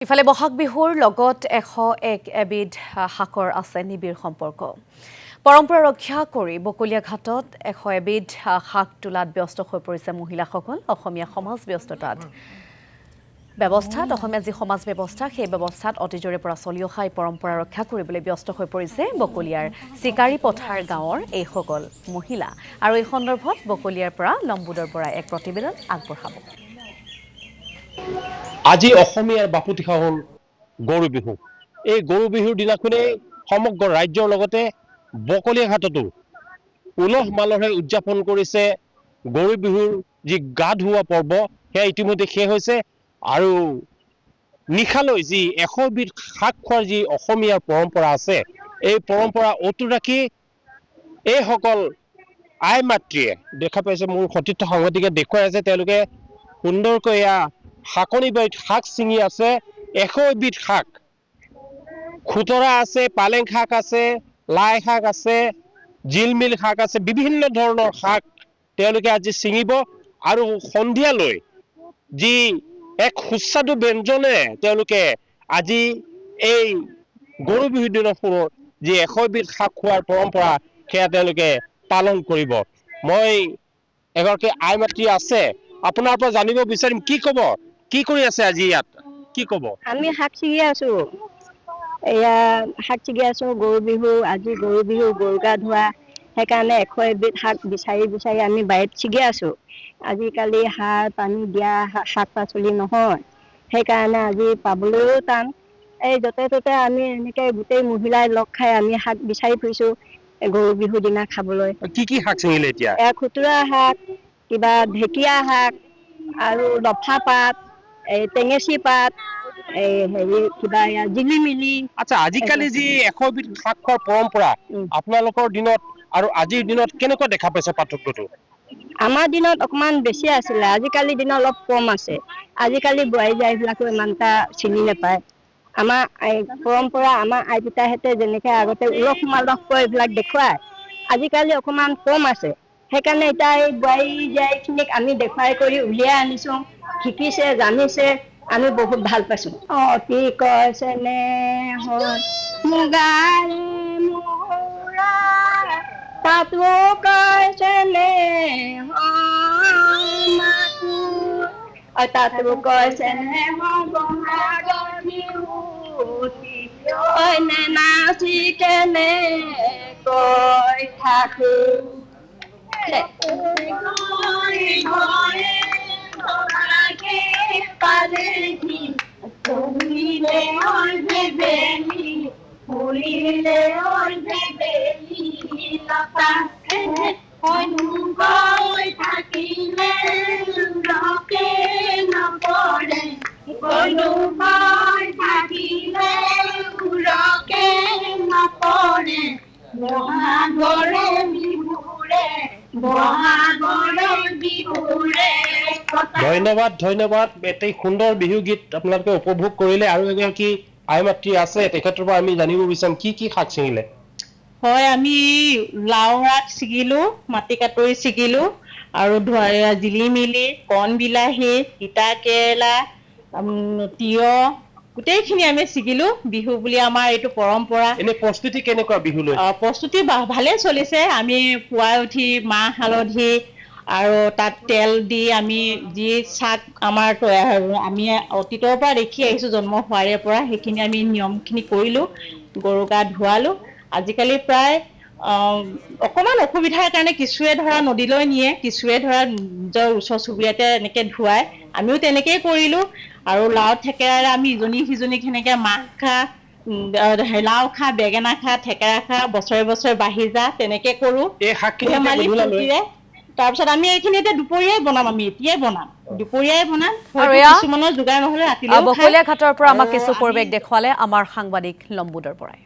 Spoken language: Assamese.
ইফালে বহাগ বিহুৰ লগত 101 এবিধ শাকৰ আছে নিবিড় সম্পৰ্ক। পৰম্পৰা ৰক্ষা কৰি বকলীয়া ঘাটত 100 এবিধ শাক তোলাত ব্যস্ত হৈ পৰিছে মহিলাসকল। অসমীয়া সমাজ ব্যস্ততাত অসমীয়া যি সমাজ ব্যৱস্থা সেই ব্যৱস্থাত অতীজৰে পৰা চলি অহা এই পৰম্পৰা ৰক্ষা কৰিবলৈ ব্যস্ত হৈ পৰিছে বকলীয়াৰ চিকাৰী পথাৰ গাঁৱৰ এইসকল মহিলা। আৰু এই সন্দৰ্ভত বকলীয়াৰ পৰা লম্বুদৰ বৰাই এক প্ৰতিবেদন আগবঢ়াব। আজি অসমীয়াৰ বাপুতিসা হ'ল গৰু বিহু। এই গৰু বিহুৰ দিনাখনেই সমগ্ৰ ৰাজ্যৰ লগতে বকলীয়া ঘাটতো উলহ মালহে উদযাপন কৰিছে গৰু বিহুৰ যি গা ধুওৱা পৰ্ব সেয়া ইতিমধ্যে শেষ হৈছে। আৰু নিশালৈ যি 100 বিধ শাক খোৱাৰ যি অসমীয়াৰ পৰম্পৰা আছে, এই পৰম্পৰা অটুট ৰাখি এইসকল আই মাতৃয়ে দেখা পাইছে, মোৰ সতীৰ্থ সাংবাদিকে দেখুৱাই আছে, তেওঁলোকে সুন্দৰকৈ এয়া শাকনি বাৰীত শাক ছিঙি আছে। 100 এবিধ শাক, খুতৰা আছে, পালেং শাক আছে, লাই শাক আছে, জিলমিল শাক আছে, বিভিন্ন ধৰণৰ শাক তেওঁলোকে আজি ছিঙিব। আৰু সন্ধিয়ালৈ যি এক সুস্বাদু ব্যঞ্জনে তেওঁলোকে আজি এই গৰু বিহুৰ দিনাখনৰ যি 100 বিধ শাক খোৱাৰ পৰম্পৰা সেয়া তেওঁলোকে পালন কৰিব। মই এগৰাকী আই মাতৃ আছে, আপোনাৰ পৰা জানিব বিচাৰিম, কি ক'ব, কি কৰি আছে আজি ইয়াত, কি ক'ব? আমি শাক ছিঙি আছো, এয়া শাক ছিঙি আছো। গৰু বিহু আজি, গৰু বিহু, গৰু গা ধোৱা, সেইকাৰণে 100 এবিধ শাক বিচাৰি বিচাৰি আমি বাৰীত ছিঙি আছো। আজিকালি সাৰ পানী দিয়া শাক পাচলি নহয়, সেইকাৰণে আজি পাবলৈও টান। এই য'তে ত'তে আমি এনেকে গোটেই মহিলাই লগ খাই আমি শাক বিচাৰি ফুৰিছো গৰু বিহুৰ দিনা খাবলৈ। কি কি শাক ছিঙিলে এতিয়া? খুতুৰা শাক, কিবা ঢেকীয়া শাক, আৰু লফা পাত, এই টেঙেচি পাত, এই হেৰি কিবা জিলিমিলি। আচ্ছা, আজিকালি যি 100 বিধ শাক খোৱাৰ পৰম্পৰা আপোনালোকৰ দিনত আৰু আজিৰ দিনত কেনেকুৱা দেখা পাইছে পাৰ্থক্যটো? আমাৰ দিনত অকমান বেছি আছিলে, আজিকালি দিনত অলপ কম আছে। আজিকালি বোৱাৰী জীয়াৰীবিলাকো ইমান এটা চিনি নাপায়। আমাৰ পৰম্পৰা, আমাৰ আই পিতাহঁতে যেনেকে আগতে উলহ মালহকৈ এইবিলাক দেখুৱায়, আজিকালি অকমান কম আছে। সেইকাৰণে এতিয়া এই বোৱাৰী জীয়াৰীখিনিক আমি দেখুৱাই কৰি উলিয়াই আনিছো, শিকিছে, জানিছে, আমি বহুত ভাল পাইছো। কি কৈছে নে মুগাৰে মূৰা, তাতো কৈছে নে তাতো কৈছে নে বহাগৰ বিহুটি, নে নাচি কেনে কৈ থাকো। ধন্যবাদ, ধন্যবাদ। এটি সুন্দৰ বিহু গীত আপোনালোকে উপভোগ কৰিলে। আৰু এগৰাকী আই মাতৃ আছে, তেখেতৰ পৰা আমি জানিব বিচাৰিম, কি কি শাক ছিঙিলে? হয়, আমি লাও শাক ছিগিলো, মাটি কাটৰি ছিগিলো, আৰু জিলিমিলি, কণ বিলাহী, তিতা কেৰেলা, তিয়হ, গোটেইখিনি আমি ছিগিলো। বিহু বুলি আমাৰ এইটো পৰম্পৰা। এনে প্ৰস্তুতি কেনেকুৱা বিহুলৈ? প্ৰস্তুতি ভালেই চলিছে। আমি পুৱাই উঠি মাহ হালধি আৰু তাত তেল দি আমি যি শাক আমাৰ আমি অতীতৰ পৰা দেখি আহিছো, জন্ম হোৱাৰে পৰা, সেইখিনি আমি নিয়মখিনি কৰিলো, গৰু গা ধুৱালো। আজিকালি প্ৰায় অকণমান অসুবিধাৰ কাৰণে কিছুৱে ধৰা নদীলৈ নিয়ে, কিছুৱে ধৰা নিজৰ ওচৰ চুবুৰীয়াতে এনেকে ধুৱায়, আমিও তেনেকেই কৰিলো। আৰু লাও থেকেৰাৰে আমি ইজনী সিজনীক সেনেকে মাহ খা, লাও খা, বেঙেনা খা, থেকেৰা খা, বছৰে বছৰে বাঢ়ি যা, তেনেকে কৰো এই শাকখিনি ধেমালি ফূৰ্তিৰে। তাৰপিছত আমি এইখিনি এতিয়া দুপৰীয়াই বনাম, আমি এতিয়াই বনাম, দুপৰীয়াই বনাম। আৰু কিছুমানৰ যোগাৰ নহলে ৰাতিলেও খায়। বকলীয়া ঘাটৰ পৰা আমাক কিছু পৰিৱেশ দেখুৱালে আমাৰ সাংবাদিক লম্বুদৰ বৰাই।